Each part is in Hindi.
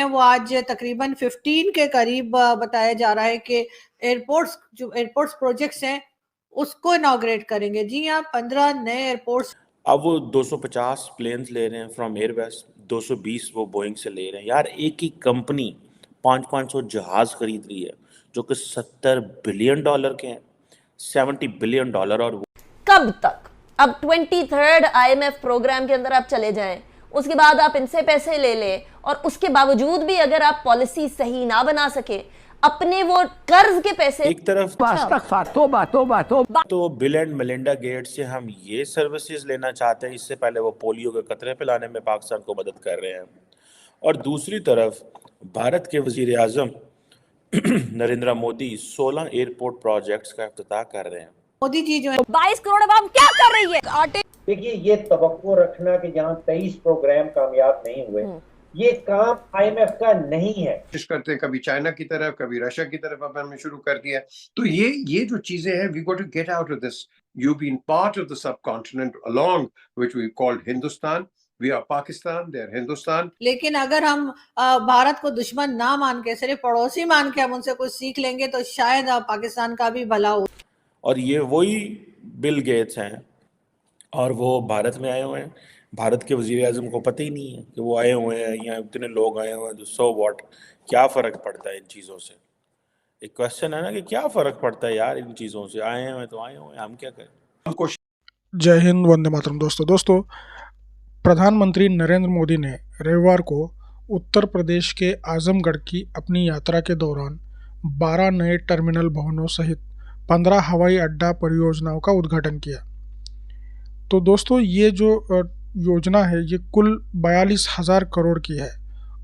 वो आज तकरीबन 15 के करीब बताया जा रहा है कि एयरपोर्ट्स प्रोजेक्ट्स हैं उसको इनॉग्रेट करेंगे। जी हाँ, 15 नए एयरपोर्ट्स। अब वो 250 प्लेन्स ले रहे हैं फ्रॉम एयरबस, 220 वो बोइंग से ले रहे हैं। यार एक ही कंपनी 500 जहाज खरीद रही है जो कि $70 बिलियन के हैं, $70 बिलियन। और कब तक? अब 23rd IMF प्रोग्राम के अंदर आप चले जाएं, उसके बाद आप इनसे पैसे ले लें और उसके बावजूद भी अगर आप पॉलिसी सही ना बना सके, अपने वो कर्ज के पैसे एक तरफ तो बिल एंड मेलिंडा गेट्स से हम ये सर्विसेज लेना चाहते हैं, इससे पहले वो पोलियो के कतरे पिलाने में पाकिस्तान को मदद कर रहे हैं, और दूसरी तरफ भारत के वजीर आजम नरेंद्र मोदी 16 एयरपोर्ट प्रोजेक्ट्स का इफ्तिताह कर रहे हैं। मोदी जी जो है 22 करोड़ अवाम क्या कर रही है? आटे देखिए, ये तवक्को रखना कि जहां 23 प्रोग्राम कामयाब नहीं हुए, ये काम IMF का नहीं है। कोशिश करते हैं कभी चाइना की तरफ, कभी रशिया की तरफ, अब हमने शुरू कर दिया। तो ये जो चीजें हैं, we got to get out of this. You been part of the subcontinent along which we called Hindustan. We are Pakistan, they are Hindustan. लेकिन अगर हम भारत को दुश्मन ना मान के सिर्फ पड़ोसी मान के हम उनसे कुछ सीख लेंगे तो शायद पाकिस्तान का भी भला हो। और ये वही बिल गेट्स हैं और वो भारत में आए हुए हैं। भारत के वजीर आजम को पता ही नहीं है कि वो आए हुए हैं, यहाँ इतने लोग आए हुए हैं, तो सो व्हाट, क्या फ़र्क पड़ता है इन चीज़ों से? एक क्वेश्चन है ना कि क्या फ़र्क पड़ता है यार इन चीज़ों से? आए हैं तो आए हुए हैं, हम क्या करें? जय हिंद, वंदे मातरम। दोस्तों, प्रधानमंत्री नरेंद्र मोदी ने रविवार को उत्तर प्रदेश के आजमगढ़ की अपनी यात्रा के दौरान 12 नए टर्मिनल भवनों सहित 15 हवाई अड्डा परियोजनाओं का उद्घाटन किया। तो दोस्तों, ये जो योजना है ये कुल 42,000 करोड़ की है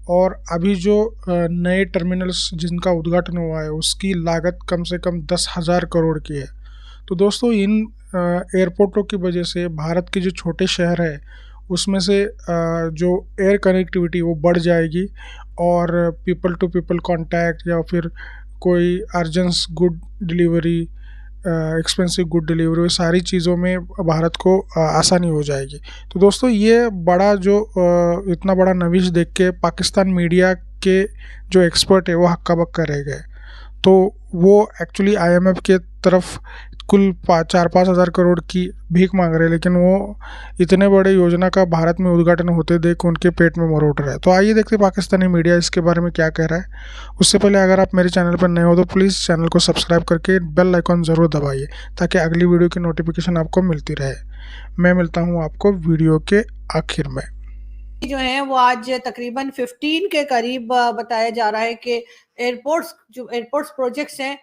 और अभी जो नए टर्मिनल्स जिनका उद्घाटन हुआ है उसकी लागत कम से कम 10,000 करोड़ की है। तो दोस्तों, इन एयरपोर्टों की वजह से भारत के जो छोटे शहर है उसमें से जो एयर कनेक्टिविटी वो बढ़ जाएगी और पीपल टू पीपल कांटेक्ट या फिर कोई urgent good delivery, expensive good delivery, वो सारी चीज़ों में भारत को आसानी हो जाएगी। तो दोस्तों, ये बड़ा जो इतना बड़ा नविश देख के पाकिस्तान मीडिया के जो एक्सपर्ट है वो हक्का बक्का रह गए। तो वो एक्चुअली IMF के तरफ कुल 4-5 हज़ार करोड़ की भीख मांग रहे हैं, लेकिन वो इतने बड़े योजना का भारत में उद्घाटन होते देख उनके पेट में मोर उठ रहा है। तो आइए देखते पाकिस्तानी मीडिया इसके बारे में क्या कह रहा है। उससे पहले अगर आप मेरे चैनल पर नए हो तो प्लीज़ चैनल को सब्सक्राइब करके बेल आइकॉन ज़रूर दबाइए ताकि अगली वीडियो की नोटिफिकेशन आपको मिलती रहे। मैं मिलता हूँ आपको वीडियो के आखिर में। जो है वो आज तकरीबन 15 के करीब बताया जा रहा है कि एयरपोर्ट्स प्रोजेक्ट्स हैं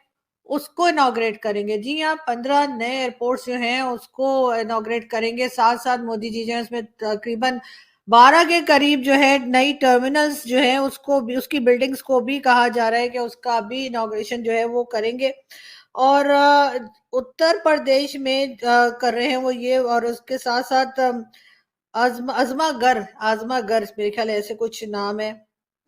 उसको इनॉग्रेट करेंगे। जी हाँ, 15 नए एयरपोर्ट्स जो हैं उसको इनॉग्रेट करेंगे। साथ साथ मोदी जी जो है उसमें तकरीबन 12 के करीब जो है नई टर्मिनल्स जो है उसको भी, उसकी बिल्डिंग्स को भी कहा जा रहा है कि उसका भी इनॉग्रेशन जो है वो करेंगे। और उत्तर प्रदेश में कर रहे हैं वो ये, और उसके साथ साथ आजमागढ़ मेरे ख्याल ऐसे कुछ नाम है।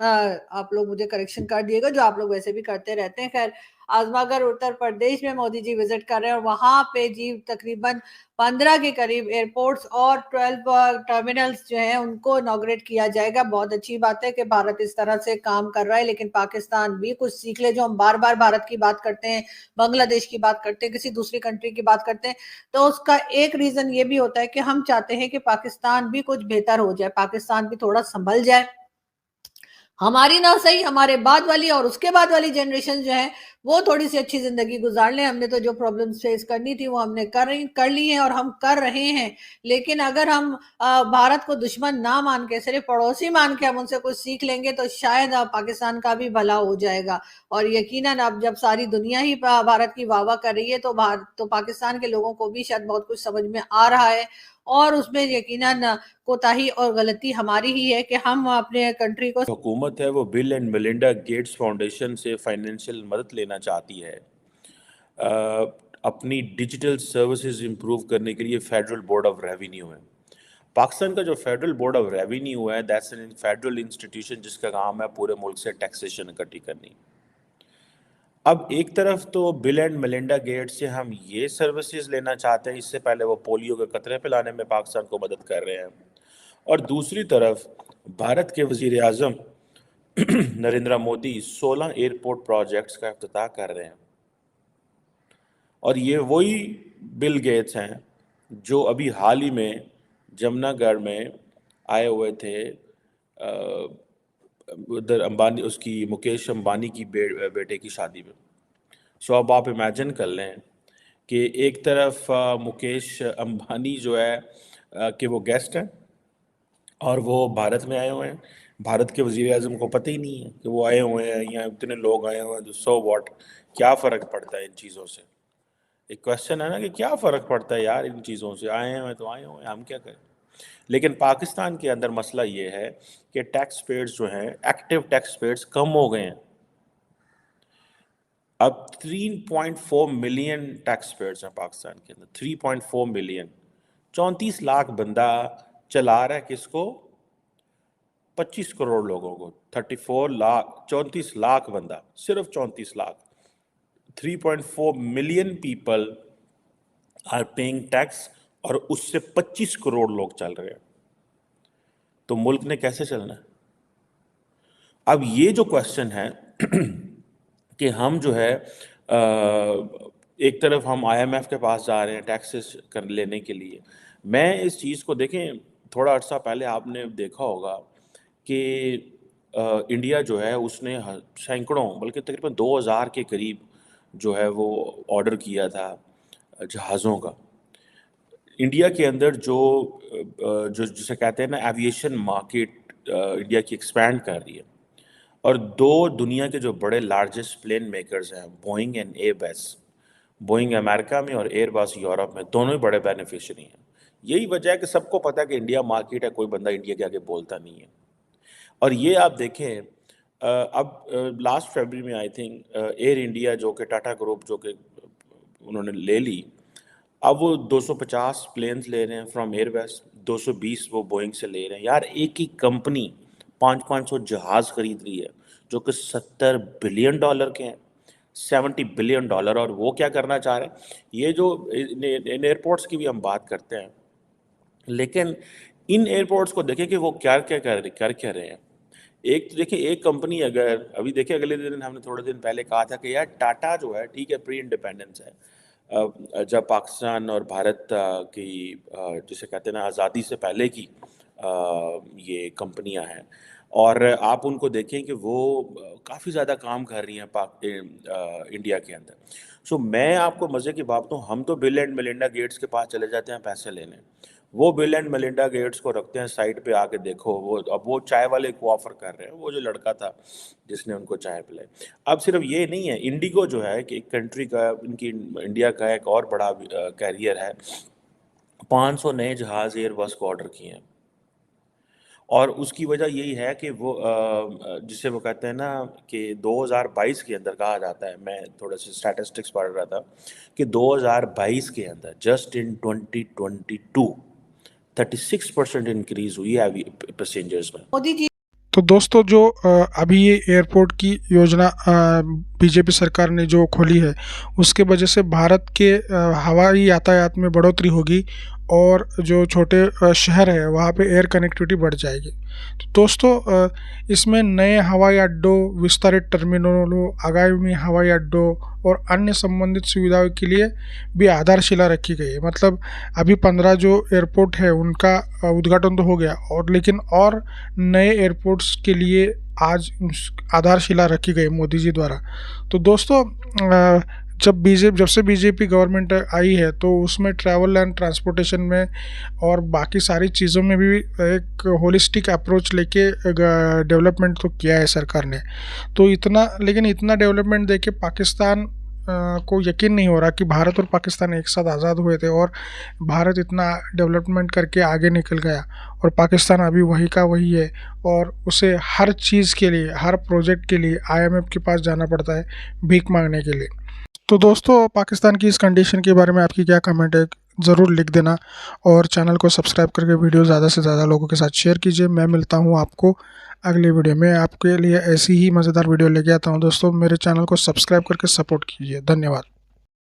आप लोग मुझे करेक्शन कर दिएगा जो आप लोग वैसे भी करते रहते हैं। खैर, आजमागढ़ उत्तर प्रदेश में मोदी जी विजिट कर रहे हैं और वहां पे जी तकरीबन 15 के करीब एयरपोर्ट्स और 12 टर्मिनल्स जो हैं उनको इनॉग्रेट किया जाएगा। बहुत अच्छी बात है कि भारत इस तरह से काम कर रहा है, लेकिन पाकिस्तान भी कुछ सीख ले। जो हम बार बार भारत की बात करते हैं, बांग्लादेश की बात करते हैं, किसी दूसरी कंट्री की बात करते हैं, तो उसका एक रीजन ये भी होता है कि हम चाहते हैं कि पाकिस्तान भी कुछ बेहतर हो जाए, पाकिस्तान भी थोड़ा संभल जाए। हमारी ना सही, हमारे बाद वाली और उसके बाद वाली जनरेशन जो है वो थोड़ी सी अच्छी जिंदगी गुजार ले। हमने तो जो प्रॉब्लम्स फेस करनी थी वो हमने कर ली हैं और हम कर रहे हैं। लेकिन अगर हम भारत को दुश्मन ना मान के सिर्फ पड़ोसी मान के हम उनसे कुछ सीख लेंगे तो शायद पाकिस्तान का भी भला हो जाएगा। और यकीनन अब जब सारी दुनिया ही भारत की वाह वाह कर रही है तो पाकिस्तान के लोगों को भी शायद बहुत कुछ समझ में आ रहा है और उसमें यकीनन कोताही और गलती हमारी ही है कि हम अपने कंट्री को। हुकूमत है वो bill and Melinda Gates foundation से फाइनेंशियल मदद लेना चाहती है अपनी डिजिटल सर्विसेज इंप्रूव करने के लिए। फेडरल बोर्ड ऑफ रेवेन्यू है पाकिस्तान का, जो फेडरल बोर्ड ऑफ रेवेन्यू है दैट्स एन फेडरल इंस्टीट्यूशन जिसका काम है पूरे मुल्क से टैक्सेशन इकट्ठी करनी। अब एक तरफ तो बिल एंड मेलिंडा गेट्स से हम ये सर्विसेज लेना चाहते हैं, इससे पहले वो पोलियो के कतरे पिलाने में पाकिस्तान को मदद कर रहे हैं, और दूसरी तरफ भारत के वजीर आजम नरेंद्र मोदी 16 एयरपोर्ट प्रोजेक्ट्स का इफ्तिताह कर रहे हैं। और ये वही बिल गेट्स हैं जो अभी हाल ही में जमनागढ़ में आए हुए थे, उधर अंबानी, उसकी मुकेश अंबानी की बेटे की शादी में। सो अब आप इमेजिन कर लें कि एक तरफ मुकेश अंबानी जो है कि वो गेस्ट हैं और वो भारत में आए हुए हैं। भारत के वज़ीर आज़म को पता ही नहीं है कि वो आए हुए हैं, यहाँ इतने लोग आए हुए हैं, तो सो व्हाट, क्या फ़र्क पड़ता है इन चीज़ों से? एक क्वेश्चन है ना कि क्या फ़र्क पड़ता है यार इन चीज़ों से, आए हैं तो आए हुए हैं, हम क्या करें। लेकिन पाकिस्तान के अंदर मसला ये है कि टैक्स पेयर्स जो हैं, एक्टिव टैक्स पेयर्स कम हो गए हैं। अब 3.4 मिलियन टैक्स पेयर्स हैं पाकिस्तान के अंदर, 3.4 मिलियन, 34 लाख बंदा चला रहा है किसको? 25 करोड़ लोगों को, 34 लाख बंदा, सिर्फ 34 lakh, 3.4 million people are paying tax, और उससे 25 करोड़ लोग चल रहे हैं। तो मुल्क ने कैसे चलना है? अब ये जो क्वेश्चन है कि हम जो है एक तरफ हम IMF के पास जा रहे हैं टैक्सेस कर लेने के लिए। मैं इस चीज़ को, देखें, थोड़ा अर्सा पहले आपने देखा होगा कि इंडिया जो है उसने सैकड़ों, बल्कि तकरीबन 2000 के करीब जो है वो ऑर्डर किया था जहाज़ों का। इंडिया के अंदर जो जिसे कहते हैं ना एविएशन मार्केट, इंडिया की एक्सपैंड कर रही है। और दो दुनिया के जो बड़े लार्जेस्ट प्लेन मेकर्स हैं, Boeing and Airbus, Boeing America में और एयरबस यूरोप में, दोनों ही बड़े बेनिफिशियरी हैं। यही वजह है कि सबको पता है कि इंडिया मार्केट है, कोई बंदा इंडिया के आगे बोलता नहीं है। और ये आप देखें, अब लास्ट फरवरी में आई थिंक एयर इंडिया जो कि टाटा ग्रुप जो कि उन्होंने ले ली, अब वो 250 प्लेन्स ले रहे हैं फ्रॉम एयरबस, 220 वो बोइंग से ले रहे हैं। यार एक ही कंपनी 500 जहाज़ खरीद रही है जो कि $70 बिलियन के हैं, $70 बिलियन। और वो क्या करना चाह रहे हैं? ये जो इन एयरपोर्ट्स की भी हम बात करते हैं, लेकिन इन एयरपोर्ट्स को देखें कि वो क्या रहे हैं। एक तो देखिए, एक कंपनी अगर अभी देखिए, अगले दिन हमने थोड़े दिन पहले कहा था कि यार टाटा जो है, ठीक है, प्री इंडिपेंडेंस है, जब पाकिस्तान और भारत की जिसे कहते हैं ना आज़ादी से पहले की ये कंपनियां हैं, और आप उनको देखें कि वो काफ़ी ज़्यादा काम कर रही हैं इंडिया के अंदर। सो मैं आपको मज़े की बात बताऊँ, हम तो बिल एंड मेलिंडा गेट्स के पास चले जाते हैं पैसे लेने, वो बिल एंड मेलिंडा गेट्स को रखते हैं साइड पे, आके देखो वो चाय वाले को ऑफर कर रहे हैं, वो जो लड़का था जिसने उनको चाय पिलाई। अब सिर्फ ये नहीं है, इंडिगो जो है कि एक कंट्री का, इनकी इंडिया का एक और बड़ा कैरियर है, 500 नए जहाज़ एयरबस को ऑर्डर किए हैं। और उसकी वजह यही है कि वो जिसे वो कहते हैं ना कि 2022 के अंदर कहा जाता है, मैं थोड़ा सा स्टैटिस्टिक्स पढ़ रहा था कि 2022 के अंदर जस्ट इन 2022 36% इंक्रीज हुई है पैसेंजर्स में। मोदी जी तो दोस्तों, जो अभी ये एयरपोर्ट की योजना बीजेपी सरकार ने जो खोली है, उसके वजह से भारत के हवाई यातायात में बढ़ोतरी होगी और जो छोटे शहर है वहाँ पे एयर कनेक्टिविटी बढ़ जाएगी। तो दोस्तों, इसमें नए हवाई अड्डों, विस्तारित टर्मिनलों, आगामी हवाई अड्डों और अन्य संबंधित सुविधाओं के लिए भी आधारशिला रखी गई है। मतलब अभी 15 जो एयरपोर्ट है उनका उद्घाटन तो हो गया, और लेकिन और नए एयरपोर्ट्स के लिए आज आधारशिला रखी गई मोदी जी द्वारा। तो दोस्तों, जब से बीजेपी गवर्नमेंट आई है तो उसमें ट्रैवल एंड ट्रांसपोर्टेशन में और बाकी सारी चीज़ों में भी एक होलिस्टिक अप्रोच लेके डेवलपमेंट तो किया है सरकार ने। तो लेकिन इतना डेवलपमेंट देके पाकिस्तान को यकीन नहीं हो रहा कि भारत और पाकिस्तान एक साथ आज़ाद हुए थे और भारत इतना डेवलपमेंट करके आगे निकल गया और पाकिस्तान अभी वही का वही है, और उसे हर चीज़ के लिए, हर प्रोजेक्ट के लिए IMF के पास जाना पड़ता है भीख मांगने के लिए। तो दोस्तों, पाकिस्तान की इस कंडीशन के बारे में आपकी क्या कमेंट है, ज़रूर लिख देना, और चैनल को सब्सक्राइब करके वीडियो ज़्यादा से ज़्यादा लोगों के साथ शेयर कीजिए। मैं मिलता हूँ आपको अगले वीडियो में, आपके लिए ऐसी ही मज़ेदार वीडियो लेके आता हूँ। दोस्तों, मेरे चैनल को सब्सक्राइब करके सपोर्ट कीजिए। धन्यवाद।